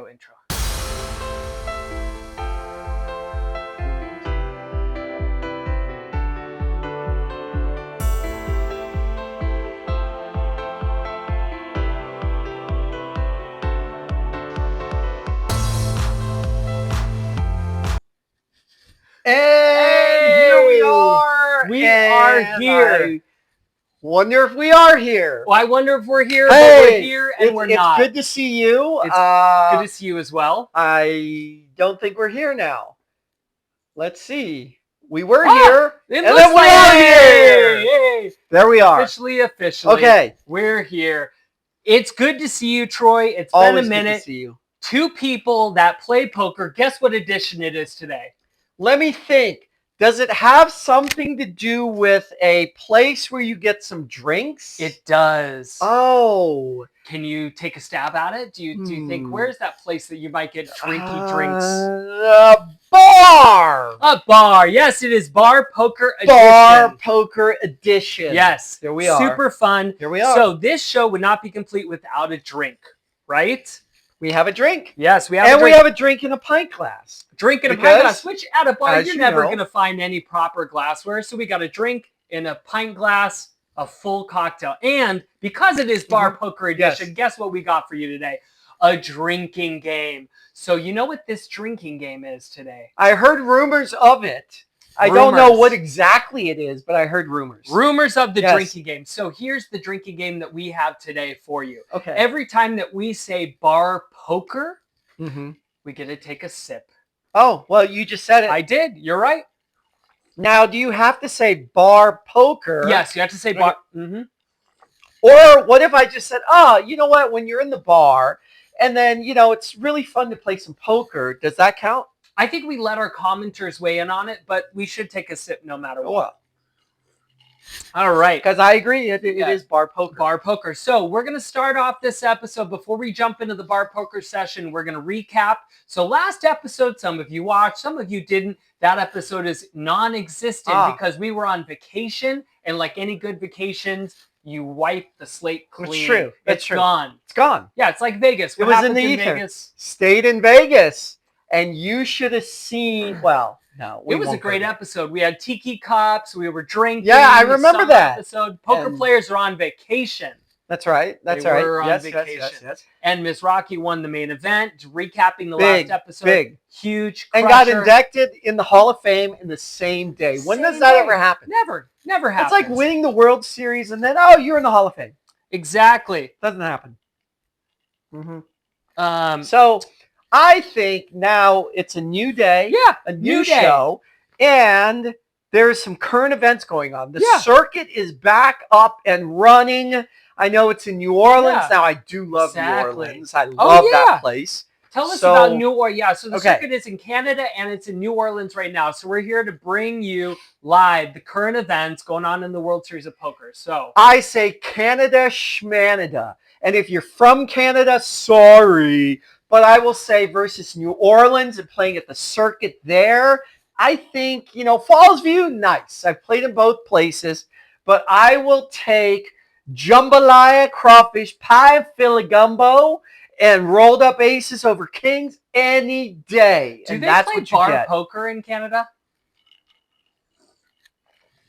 intro. And here we are. We are here. I wonder if we are here. Well, I wonder if we're here, Hey, but we're here and we're not. It's good to see you. It's good to see you as well. I don't think we're here now. Let's see. We were here, and then we are here. Hey. There we are. Officially. Okay. We're here. It's good to see you, Troy. It's Always been a minute. Good to see you. Two people that play poker. Guess what edition it is today? Let me think. Does it have something to do with a place where you get some drinks? It does. Oh. Can you take a stab at it? Do you think, where's that place that you might get drinky drinks? A bar. A bar. Yes, it is Bar Poker Edition. Bar Poker Edition. Yes. There we are. Super fun. Here we are. So this show would not be complete without a drink, right? We have a drink. Yes, we have a drink. And we have a drink in a pint glass. Drink in a pint glass, which at a bar, you're never going to find any proper glassware. So we got a drink in a pint glass, a full cocktail. And because it is Bar Poker Edition, guess what we got for you today? A drinking game. So you know what this drinking game is today? I heard rumors of it. I don't know what exactly it is, but I heard rumors. Rumors of the drinking game. So here's the drinking game that we have today for you. Okay. Every time that we say bar poker, we get to take a sip. Oh, well, you just said it. I did. You're right. Now, do you have to say bar poker? Yes, you have to say bar. Or what if I just said, you know what? When you're in the bar and then, it's really fun to play some poker. Does that count? I think we let our commenters weigh in on it, but we should take a sip no matter what. Well, all right. Because I agree. It is bar poker. Bar poker. So we're going to start off this episode. Before we jump into the bar poker session, we're going to recap. So last episode, some of you watched, some of you didn't. That episode is non-existent because we were on vacation. And like any good vacations, you wipe the slate clean. It's true. It's gone. It's gone. Yeah, it's like Vegas. It was in the ether. Vegas? Stayed in Vegas. And you should have seen, well, no. It was a great episode. We had tiki cups. We were drinking. Yeah, I remember that. Episode. Poker players are on vacation. That's right. That's they right. Were on vacation. Yes. And Miss Rocky won the main event, recapping the last episode. Big. Huge. And got inducted in the Hall of Fame in the same day. When does that ever happen? Never happens. It's like winning the World Series and then, you're in the Hall of Fame. Exactly. Doesn't happen. So I think now it's a new day. Yeah. A new show. And there's some current events going on. The circuit is back up and running. I know it's in New Orleans. Now, I do love New Orleans. I love that place. Tell us about New Orleans. Yeah, so the circuit is in Canada and it's in New Orleans right now. So we're here to bring you live the current events going on in the World Series of Poker. So I say Canada schmanada. And if you're from Canada, sorry. But I will say versus New Orleans and playing at the circuit there, I think, Falls View, nice. I've played in both places. But I will take jambalaya, crawfish, pie, and filigumbo, and rolled up aces over kings any day. Do they play bar poker in Canada?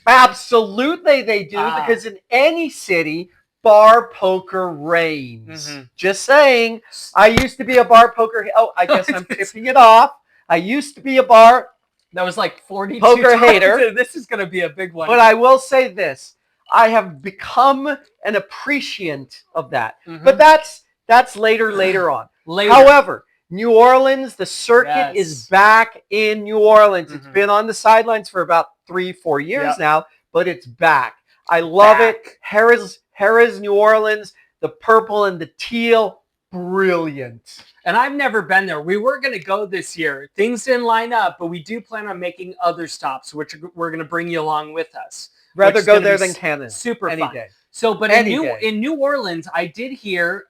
Absolutely they do, because in any city, bar poker reigns. Just saying. I used to be a bar poker. Oh, I guess I'm tipping it off. I used to be a bar. That was like 42 poker hater. This is going to be a big one. But I will say this. I have become an appreciant of that. But that's later on. However, New Orleans, the circuit is back in New Orleans. It's been on the sidelines for about 3-4 years now, but it's back. I love it. Harrah's New Orleans, the purple and the teal, brilliant. And I've never been there. We were going to go this year. Things didn't line up, but we do plan on making other stops, which we're going to bring you along with us. Rather go there than Canada. Super any fun. Day. So, but in New Orleans, I did hear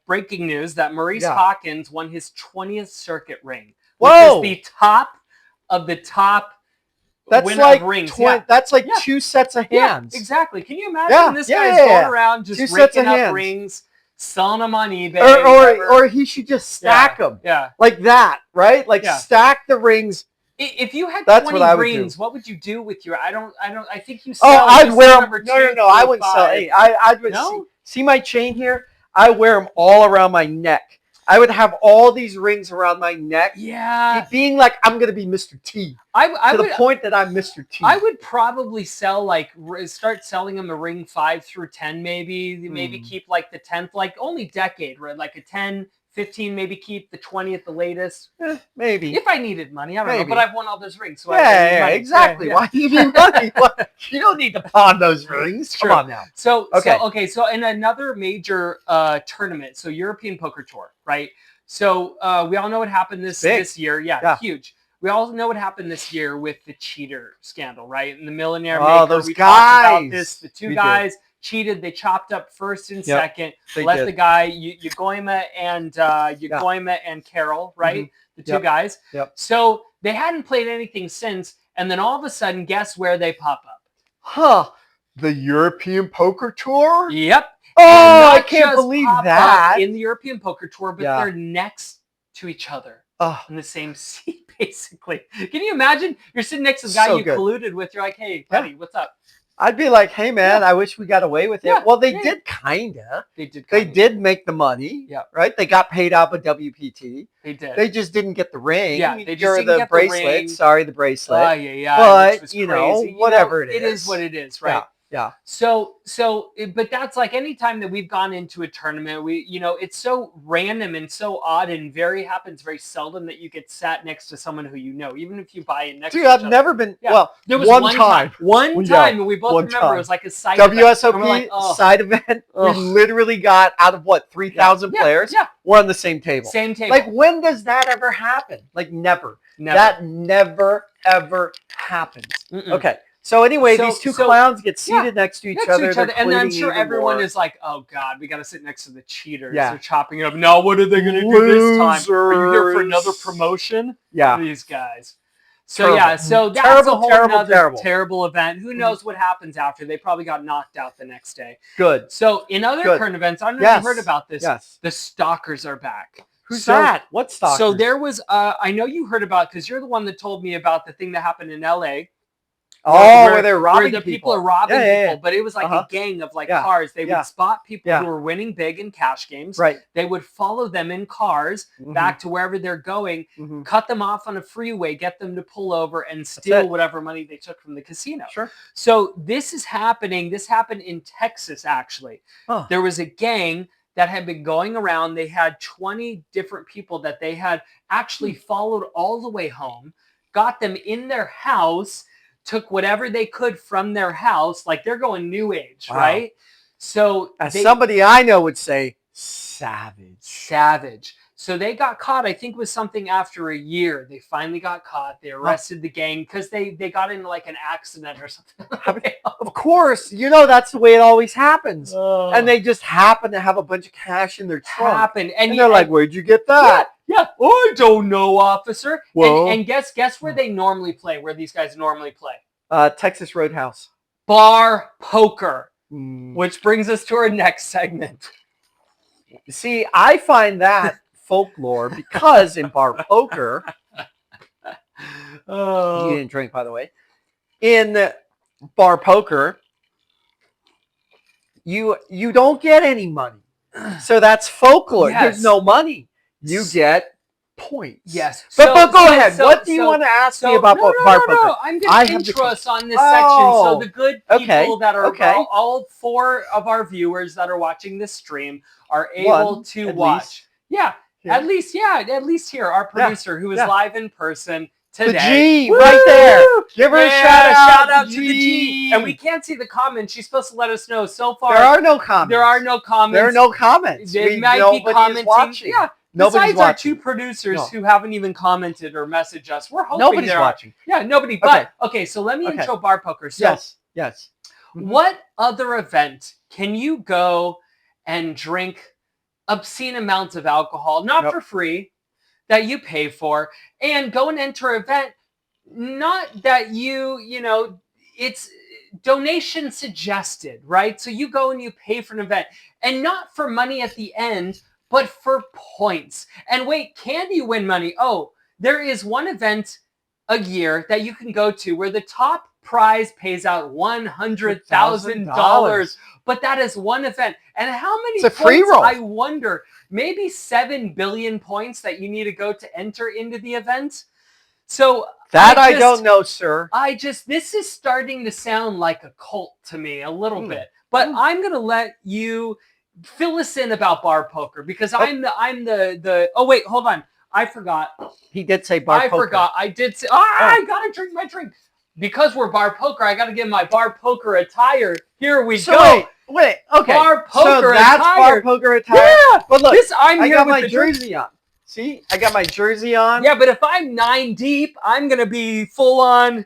breaking news that Maurice Hawkins won his 20th circuit ring. Whoa! Which is the top of the top. That's like rings. That's like 2 sets of hands. Yeah, exactly. Can you imagine this guy's going around just raking up rings? selling them on eBay. Or he should just stack them. Yeah. Like that, right? Like stack the rings. If you had That's 20 what I would rings, do. what would you do with your? I think you sell. Oh, I'd wear them. number No. I wouldn't sell. Hey, I'd No? see my chain here. I wear them all around my neck. I would have all these rings around my neck. Yeah. It being like I'm gonna be Mr. T. To the point that I'm Mr. T. I would probably sell start selling them a ring 5 through 10 maybe. Maybe keep like the 10th, like only decade, right? Like a 10, 15, maybe keep the 20 at the latest. Maybe. If I needed money, I don't know. But I've won all those rings. So exactly. Yeah. Why do you need money? You don't need to pawn those rings. Come on now. So in another major tournament, so European Poker Tour, right? So we all know what happened this year. Yeah, huge. We all know what happened this year with the cheater scandal, right? And the millionaire maker. Those guys. Talked about this. The two guys cheated. They chopped up first and second. Let the guy Yagoima and Carol, right? The two guys. Yep. So they hadn't played anything since, and then all of a sudden, guess where they pop up? Huh? The European Poker Tour? Yep. Oh, I can't believe that. In the European Poker Tour, but they're next to each other in the same seat, basically. Can you imagine? You're sitting next to the guy colluded with. You're like, hey, buddy, what's up? I'd be like, hey, man, I wish we got away with it. Well, they did kinda. They did make the money. Yeah. Right? They got paid out by WPT. They did. They just didn't get the ring. Yeah, they just didn't get the bracelet. ring. Sorry, the bracelet. But, whatever it is. It is what it is, right? Yeah. But that's like any time that we've gone into a tournament, it's so random and so odd and happens very seldom that you get sat next to someone who you know, even if you buy it next to each other. I've never been, there was one time. One time, and we both remember it was like a side WSOP side event. We literally got out of 3,000 players. Yeah. We're on the same table. Like, when does that ever happen? Like, never. That never, ever happens. Okay. So anyway, these two clowns get seated next to each other. And I'm sure everyone is like, oh, God, we got to sit next to the cheaters. Yeah. They're chopping it up. Now, what are they going to do this time? Are you here for another promotion? Yeah. These guys. So that's a whole terrible event. Who knows what happens after? They probably got knocked out the next day. Good. So in other current events, I don't know if you heard about this. Yes. The stalkers are back. Who's that? What stalkers? So there was, I know you heard about, because you're the one that told me about the thing that happened in L.A., where they're robbing where the people are robbing people, but it was like a gang of cars. They would spot people who were winning big in cash games. Right. They would follow them in cars back to wherever they're going, cut them off on a freeway, get them to pull over, and steal whatever money they took from the casino. Sure. So this is happening. This happened in Texas, actually. Huh. There was a gang that had been going around. They had 20 different people that they had actually followed all the way home, got them in their house, took whatever they could from their house, like they're going new age, right? So somebody I know would say, savage. So they got caught. I think it was something after a year. They finally got caught. They arrested the gang because they got into like an accident or something. Of course, that's the way it always happens. And they just happen to have a bunch of cash in their trunk. And they're like, where'd you get that? Yeah. I don't know, officer. Well, and guess where they normally play, where these guys normally play? Texas Roadhouse. Bar poker. Which brings us to our next segment. See, I find that folklore because in bar poker, you didn't drink, by the way. In bar poker, you don't get any money, so that's folklore. Yes. There's no money. You get points. Yes. But go ahead. What do you want to ask me about bar poker? No. I'm going to intro us on this section. So the good people that are all 4 of our viewers that are watching this stream are able to watch. Yeah. At least here, our producer who is live in person today. The G, right there. Give her a shout out to the G. And we can't see the comments. She's supposed to let us know. So far, there are no comments. There are no comments. They might be commenting. Yeah. Besides our 2 producers who haven't even commented or messaged us, we're hoping nobody's watching. Yeah, nobody. But okay, so let me intro bar poker. So, yes. What other event can you go and drink obscene amounts of alcohol, not for free, that you pay for, and go and enter an event, not that it's donation suggested, right? So you go and you pay for an event, and not for money at the end, but for points. And wait, can you win money? Oh, there is one event a year that you can go to where the top prize pays out $100,000. But that is one event. And how many It's a free points, roll. I wonder, maybe 7 billion points that you need to go to enter into the event. So that I don't know, sir. This is starting to sound like a cult to me a little bit. But I'm going to let you fill us in about bar poker, because I'm the oh wait, hold on. I forgot. He did say bar poker. I forgot. I did say, I got to drink my drink. Because we're bar poker, I got to get my bar poker attire. Here we go. Wait, okay. Bar poker so that's attire. Bar poker attire? Yeah. But look, I got my jersey on. See? I got my jersey on. Yeah, but if I'm 9 deep, I'm going to be full on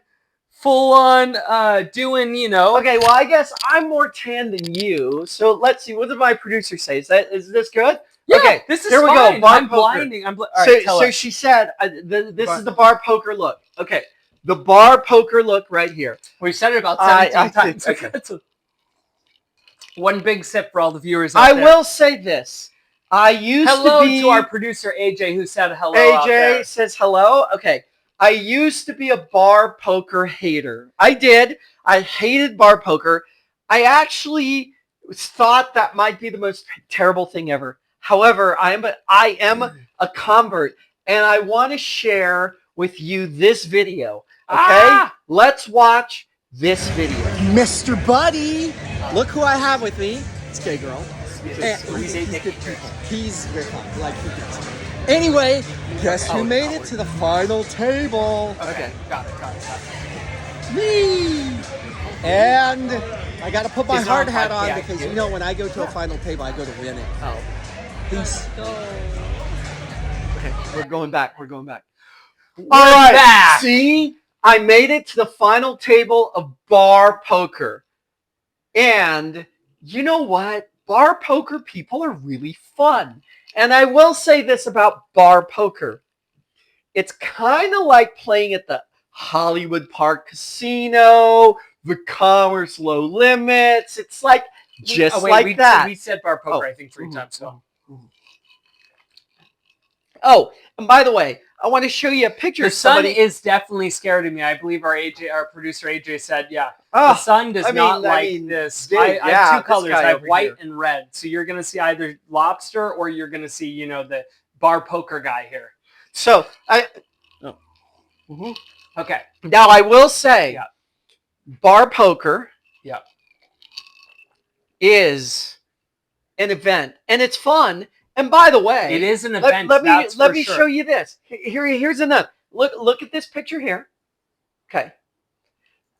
doing, you know. Okay, well, I guess I'm more tan than you. So let's see. What did my producer say? Is this good? Yeah, okay, this is here fine. we go. Bar I'm poker. blinding. All right, so she said, this is the bar poker look. Okay. The bar poker look right here. We've said it about 17 times. Okay. One big sip for all the viewers I out there. will say this. I used hello to be... to our producer, AJ, who said hello out AJ there. says hello. Okay. I used to be a bar poker hater. I did. I hated bar poker. I actually thought that might be the most terrible thing ever. However, I am a convert, and I want to share with you this video. Okay? Let's watch this video. Mr. Buddy, look who I have with me. It's gay girl. He's very fun. Like he gets. Anyway, guess who made it to the final table? Okay, got it. Me. And I got to put my hard hat on because you know when I go to a final table, I go to win it. Oh. Peace. Okay, we're going back. All We're right. back. See, I made it to the final table of bar poker. And you know what? Bar poker people are really fun. And I will say this about bar poker. It's kind of like playing at the Hollywood Park Casino, the Commerce Low Limits. It's like just like that. We said bar poker, I think, 3 times. So. Oh, and by the way, I want to show you a picture. The sun is definitely scared of me. I believe our producer AJ said, the sun does not like this. I have 2 colors. I have white and red. So you're going to see either lobster or you're going to see, the bar poker guy here. So Okay. Now I will say, bar poker is an event, and it's fun. And by the way, it is an event. Let me show you this. Here's another. Look at this picture here. Okay.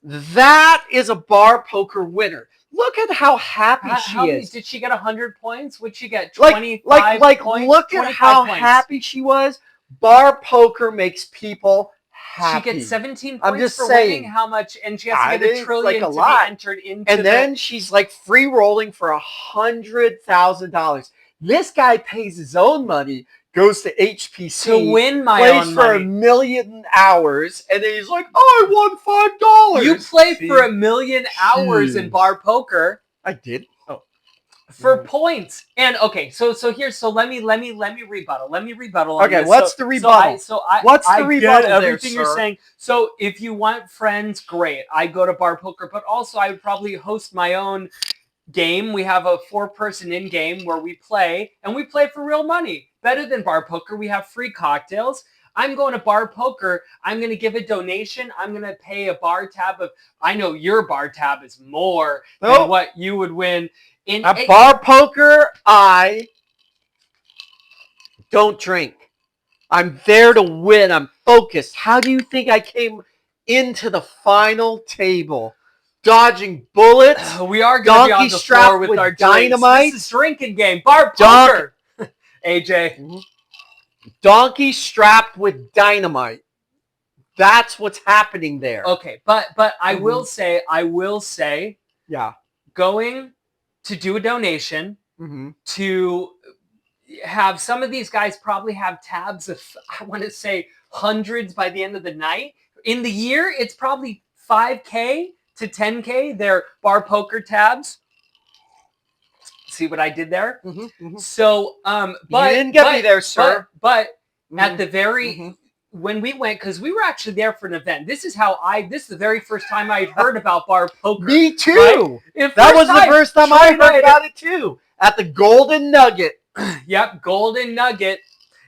That is a bar poker winner. Look at how happy she is. Did she get 100 points? Would she get 25 points? Look at how happy she was. Bar poker makes people happy. She gets 17 points I'm just for saying, winning how much, and she has to get a trillion to be entered into. And then she's like free rolling for $100,000. This guy pays his own money, goes to HPC, to win my plays own for money. 1,000,000 hours, and then he's like, "Oh, I won $5." You play for 1,000,000 hours in bar poker. I did. Oh, for points. And okay, so let me rebuttal. On okay, this. what's the rebuttal? What's the rebuttal get there, everything you're saying. So if you want friends, great. I go to bar poker, but also I would probably host my own game. We have a 4-person in game where we play, and we play for real money. Better than bar poker. We have free cocktails. I'm going to bar poker. I'm going to give a donation. I'm going to pay a bar tab of, I know your bar tab is more than what you would win. In bar poker, I don't drink. I'm there to win. I'm focused. How do you think I came into the final table? Dodging bullets. We are going to be on the floor with our dynamite. This is drinking game. Bar poker. AJ. Donkey strapped with dynamite. That's what's happening there. Okay, but I will say, going to do a donation to have some of these guys probably have tabs of, I want to say, hundreds by the end of the night. In the year, it's probably $5K to 10K, they're bar poker tabs. See what I did there? So, but you didn't get me there, sir. But at the very when we went, because we were actually there for an event. This is the very first time I heard about bar poker. Me too. Right? That was the first time I heard about it too. At the Golden Nugget. Yep, Golden Nugget.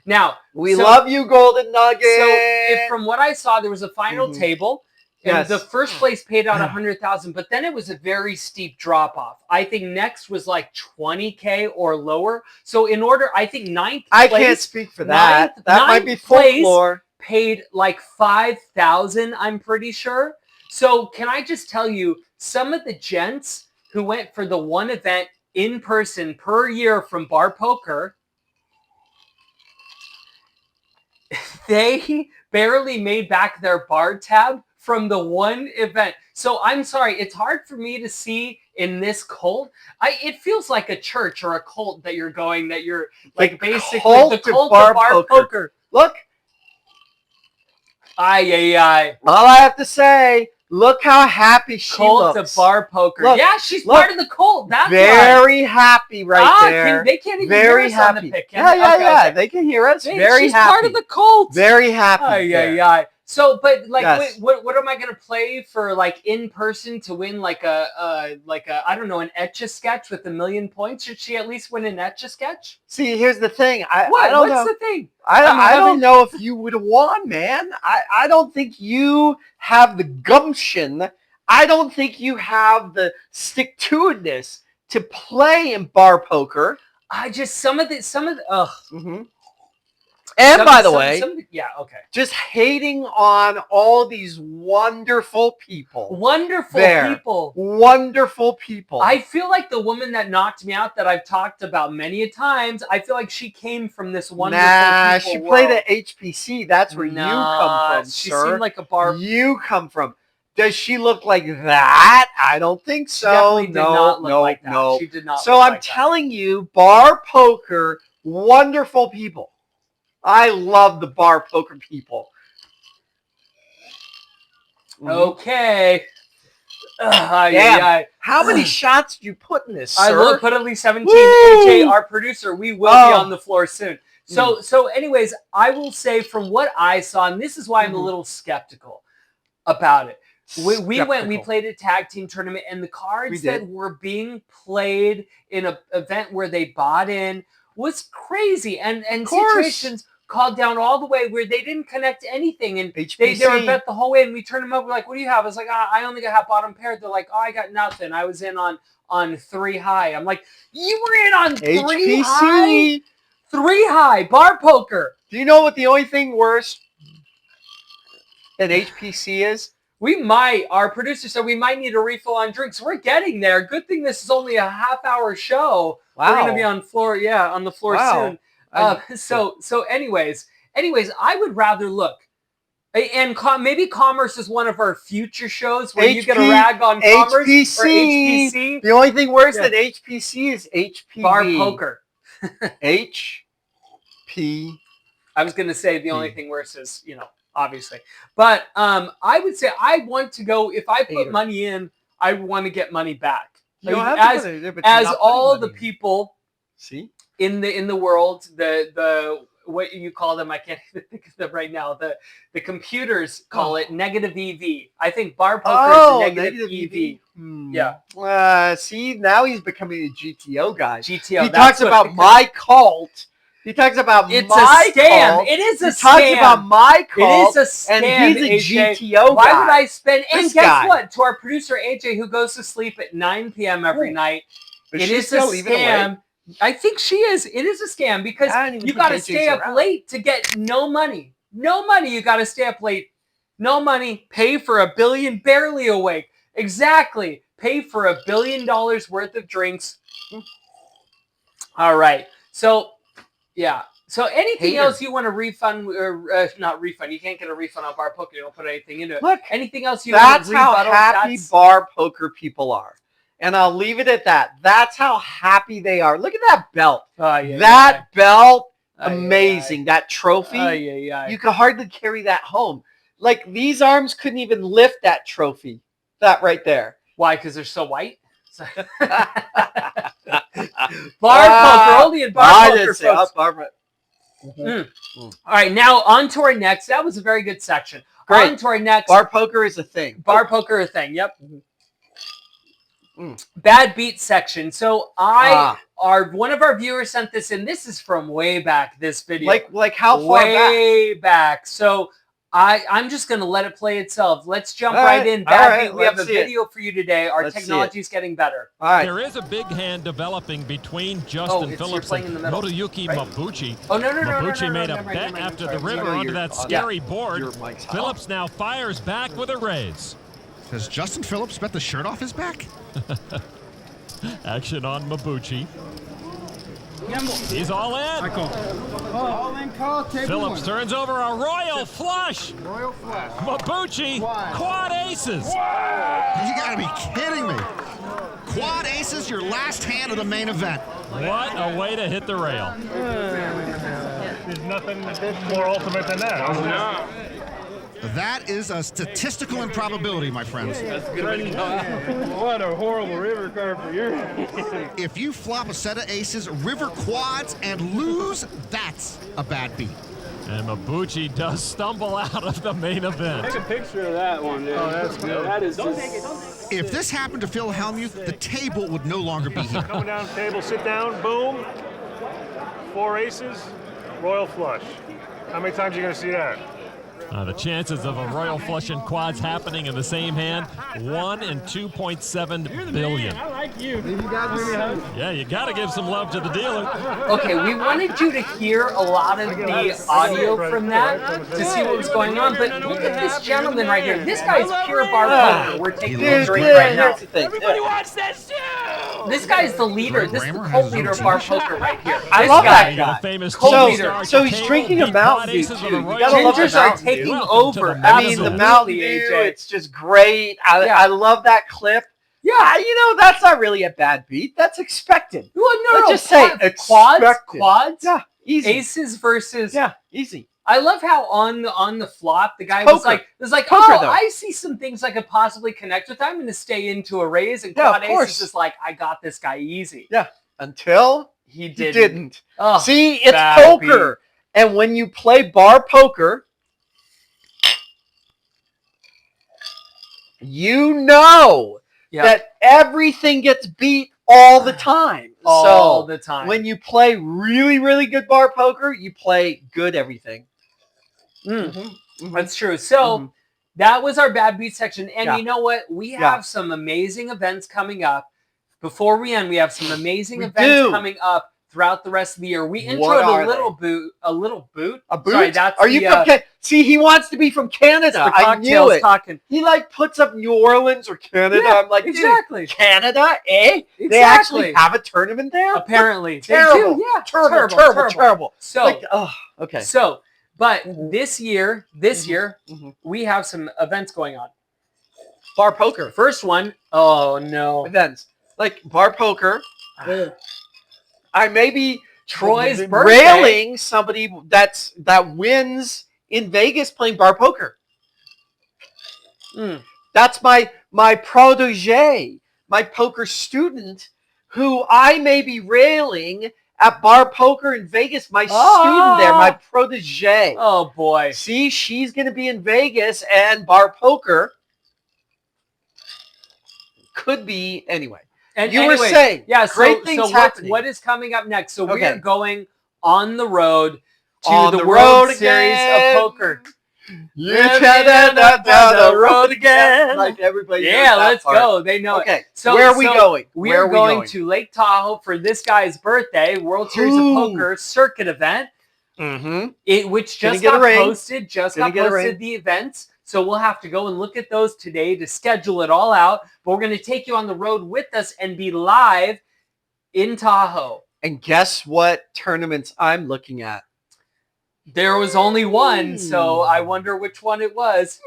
Now we love you, Golden Nugget. So from what I saw, there was a final table. And the first place paid out 100,000, but then it was a very steep drop off. I think next was like 20K or lower. So in order, I think ninth place. I can't speak for that. That might be folklore. Paid like 5,000, I'm pretty sure. So can I just tell you, some of the gents who went for the one event in person per year from bar poker, they barely made back their bar tab from the one event. So I'm sorry, it's hard for me to see in this cult. It feels like a church or a cult that you're going, that you're like basically the cult of bar poker. Look. Ay. All I have to say, look how happy she looks. Cult of bar poker. Look, yeah, she's part of the cult. That's very happy there. They can't even very hear us happy. On the pick. Yeah. They can hear us. Very she's happy. Part of the cult. Very happy. Ay. So, but like, what am I gonna play for like in person to win like a I don't know, an Etch-a-Sketch with 1,000,000 points? Should she at least win an Etch-a-Sketch? See, here's the thing. I don't What's know. the thing? I don't know if you would have won, man. I don't think you have the gumption. I don't think you have the stick-to-itiveness to play in bar poker. I just some of the And by the way, yeah, okay. Just hating on all these wonderful people. Wonderful people. I feel like the woman that knocked me out that I've talked about many a times, I feel like she came from this wonderful people she world. played at HPC. That's where you come from, she sir. Seemed like a bar. You come from. Does she look like that? I don't think so. Definitely did not look like that. No. She did not. So I'm telling you, bar poker, wonderful people. I love the bar poker people. Okay. Damn. How many shots did you put in this, sir? I will put at least 17. Woo! AJ, our producer, we will be on the floor soon. So anyways, I will say from what I saw, and this is why I'm a little skeptical about it. We played a tag team tournament, and the cards that were being played in an event where they bought in was crazy, and situations called down all the way where they didn't connect anything, and they were bet the whole way, and we turned them up. We're like, "What do you have?" I was like, "I only got bottom pair." They're like, "Oh, I got nothing. I was in on 3 high." I'm like, "You were in on 3 high? 3 high bar poker." Do you know what the only thing worse than HPC is? Our producer said we might need a refill on drinks. We're getting there. Good thing this is only a half-hour show. Wow. We're gonna be on the floor soon. So anyways, I would rather look, and maybe Commerce is one of our future shows where you get a rag on Commerce or HPC. The only thing worse than HPC is HPV. Bar poker. HP. I was going to say the only thing worse is, obviously. But I would say I want to go, if I put money in, I want to get money back. As all the people in the world, the what you call them, I can't even think of them right now. The computers call it negative EV. I think bar poker is a negative EV. Yeah. See, now he's becoming a GTO guy. GTO. He talks about my cult. He talks about it's my a scam. cult. It is a scam. He talks about my cult. It is a scam, and he's a AJ. GTO guy. Why would I spend? And this guess guy. what? To our producer AJ, who goes to sleep at 9 p.m. every night, it is a scam. I think she is. It is a scam because you got to stay up late to get no money. No money. You got to stay up late. No money. Pay for $1 billion. Barely awake. Exactly. Pay for $1 billion worth of drinks. All right. So, yeah. So anything else you want to refund or not refund? You can't get a refund on bar poker. You don't put anything into it. Look, anything else you want to rebuttal? That's how happy bar poker people are. And I'll leave it at that. That's how happy they are. Look at that belt. Belt, amazing. That trophy, you could hardly carry that home. Like, these arms couldn't even lift that trophy. That right there. Why? Because they're so white? Bar poker, only in bar poker, folks. All right, now on to our next. That was a very good section. Great. On to our next. Bar poker is a thing. Bar poker a thing. Yep. Bad beat section. So one of our viewers sent this in. This is from way back. This video, like how far back? Way back. So I'm just gonna let it play itself. Let's jump right in. Bad beat. We have a video for you today. Our technology is getting better. All right. There is a big hand developing between Justin Phillips and Motoyuki Mabuchi. Oh no! Mabuchi made a bet after the river onto that scary board. Phillips now fires back with a raise. Has Justin Phillips bet the shirt off his back? Action on Mabuchi. He's all in. All in call, Phillips turns over a royal flush. Royal flush. Mabuchi, quad aces. You gotta be kidding me. Quad aces, your last hand of the main event. What a way to hit the rail. There's nothing more ultimate than that. No. That is a statistical improbability, my friends. What a horrible river card for you. If you flop a set of aces, river quads, and lose, that's a bad beat. And Mabuchi does stumble out of the main event. Take a picture of that one, dude. Oh, that's good. That is just... If this happened to Phil Hellmuth, the table would no longer be here. Coming down the table, sit down, boom. 4 aces, royal flush. How many times are you going to see that? The chances of a royal flush and quads happening in the same hand, 1 in 2.7 billion. I like you. Yeah, you got to give some love to the dealer. Okay, we wanted you to hear a lot of the audio from that to see what was going on, but look at this gentleman right here. This guy's pure bar poker. We're taking a drink right now. Everybody watch that show! This guy's the leader. This is the co-leader of bar poker right here. I love that guy. Famous Co-leader. So he's drinking a Mountain Dew too. You gotta love the Gingers are Mountain Dew. taking over. I mean, the Mountain Dew, it's just great. I love that clip. Yeah, that's not really a bad beat. That's expected. Well, no, Let's just say quads. Yeah, easy. Aces versus. Yeah, easy. I love how on the flop the guy Poker. was like, Poker, oh, though. I see some things I could possibly connect with. I'm going to stay into a raise, and quad aces is like, I got this guy easy. Yeah, until he didn't. Oh, see, it's poker, and when you play bar poker, that everything gets beat all the time. All the time. When you play really, really good bar poker, you play good everything. That's true. So that was our bad beat section. And you know what? We have some amazing events coming up. Before we end, we have some amazing events coming up throughout the rest of the year. We introed a little boot. A boot? Sorry, that's Are you from Canada? See, he wants to be from Canada. I knew it. Talking. He puts up New Orleans or Canada. Yeah, I'm like, exactly. Canada, eh? Exactly. They actually have a tournament there? Apparently. Terrible. They do. Yeah. Terrible. So, okay. So, but this year, we have some events going on. Bar poker. First one, oh no. Events. Like bar poker. I may be Troy's birthday. railing somebody that wins in Vegas playing bar poker. That's my protege, my poker student, who I may be railing at bar poker in Vegas. My student there, my protege. Oh boy! See, she's going to be in Vegas, and bar poker could be anyway. And you were saying, great things happening. What is coming up next? So we're going on the road to on the World Series of Poker. You down the road again. Like everybody. Yeah, let's go. They know it. So where are we going? We are going to Lake Tahoe for this guy's birthday, World Series of Poker Circuit Event. Which just got posted. The events. So we'll have to go and look at those today to schedule it all out. But we're going to take you on the road with us and be live in Tahoe. And guess what tournaments I'm looking at? There was only one, so I wonder which one it was.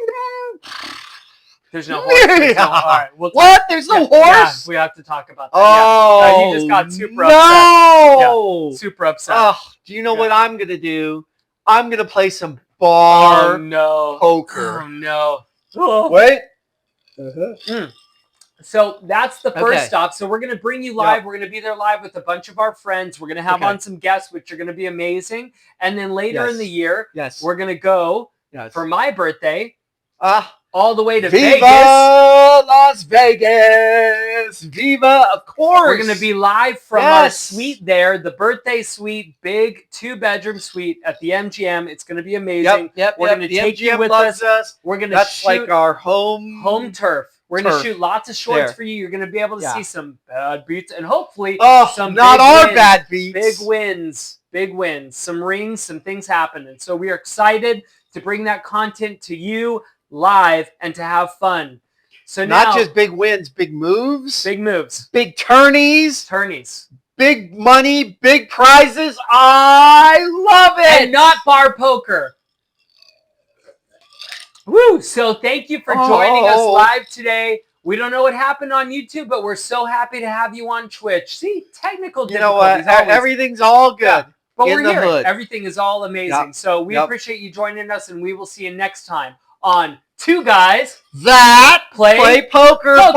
There's no horse. All right, what? There's no horse? Yeah, we have to talk about that. Oh, you just got super upset. Yeah, super upset. Oh, do you know what I'm going to do? I'm going to play some bar poker. Oh, no. Wait. So that's the first Okay. stop. So we're going to bring you live. Yep. We're going to be there live with a bunch of our friends. We're going to have Okay. on some guests, which are going to be amazing. And then later in Yes. the year, Yes. we're going to go Yes. for my birthday Ah, all the way to Viva Vegas. Las Vegas! Viva, of course. We're going to be live from our suite there, the birthday suite, big 2-bedroom suite at the MGM. It's going to be amazing. We're going to take you with us. We're going to That's shoot like our home turf. We're going to turf. shoot lots of shorts There. for you. You're going to be able to Yeah. see some bad beats and hopefully Oh, some not big our wins. bad beats. Big wins, some rings, some things happening. So we are excited to bring that content to you live and to have fun. So now, Not just big wins, big moves, big moves, big tourneys, big money, big prizes. I love it. and not bar poker. Woo! So thank you for joining us live today. We don't know what happened on YouTube, but we're so happy to have you on Twitch. See, technical difficulties. You know what? Always. Everything's all good. Yeah, but in we're the here. hood. Everything is all amazing. Yep. So we Yep. appreciate you joining us, and we will see you next time on Two Guys That Play poker. Poker.